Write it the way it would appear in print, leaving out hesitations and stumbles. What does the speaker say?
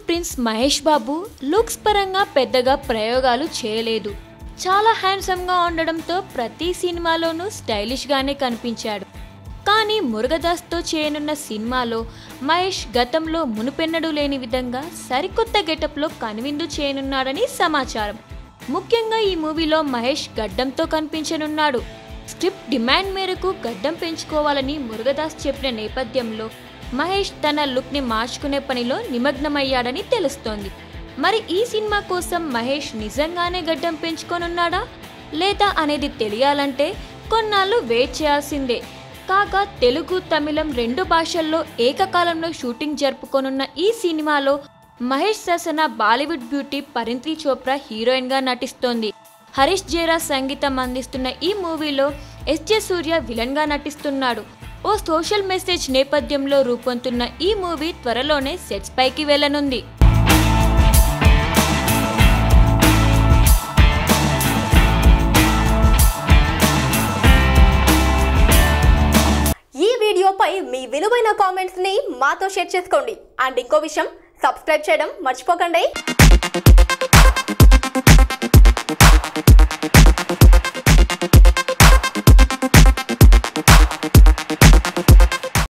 Prince Mahesh Babu looks పరంగా పెద్దగా ప్రయోగాలు చేయలేదు. చాలా హ్యాండ్సమ్గా ఉండడంతో ప్రతి సినిమాలోనూ స్టైలిష్గానే కనిపించాడు. కానీ మురుగదాస్తో చేయనున్న సినిమాలో మహేష్ గతంలో మునుపెన్నడూ లేని విధంగా సరికొత్త గెటప్లో కనువిందు చేయనున్నాడని సమాచారం. ముఖ్యంగా ఈ మూవీలో మహేష్ గడ్డంతో కనిపించనున్నాడు. స్క్రిప్ట్ డిమాండ్ మేరకు గడ్డం పెంచుకోవాలని మురుగదాస్ చెప్పిన నేపథ్యంలో మహేష్ తన లుక్ని మార్చుకునే పనిలో నిమగ్నమయ్యాడని తెలుస్తోంది. మరి ఈ సినిమా కోసం మహేష్ నిజంగానే గడ్డం పెంచుకోనున్నాడా లేదా అనేది తెలియాలంటే కొన్నాళ్ళు వెయిట్ చేయాల్సిందే. కాగా తెలుగు, తమిళం 2 భాషల్లో ఏకకాలంలో షూటింగ్ జరుపుకోనున్న ఈ సినిమాలో మహేష్ సరసన బాలీవుడ్ బ్యూటీ పరిణీతి చోప్రా హీరోయిన్గా నటిస్తోంది. హరీష్ జయరాజ్ సంగీతం అందిస్తున్న ఈ మూవీలో ఎస్జే సూర్య విలన్గా నటిస్తున్నాడు. ఓ సోషల్ మెసేజ్ నేపథ్యంలో రూపొందుతున్న ఈ మూవీ త్వరలోనే సెట్స్ పైకి వెళ్లనుంది. ఈ వీడియోపై మీ విలువైన కామెంట్స్ ని మాతో షేర్ చేసుకోండి. అండ్ ఇంకో విషయం, సబ్స్క్రైబ్ చేయడం మర్చిపోకండి.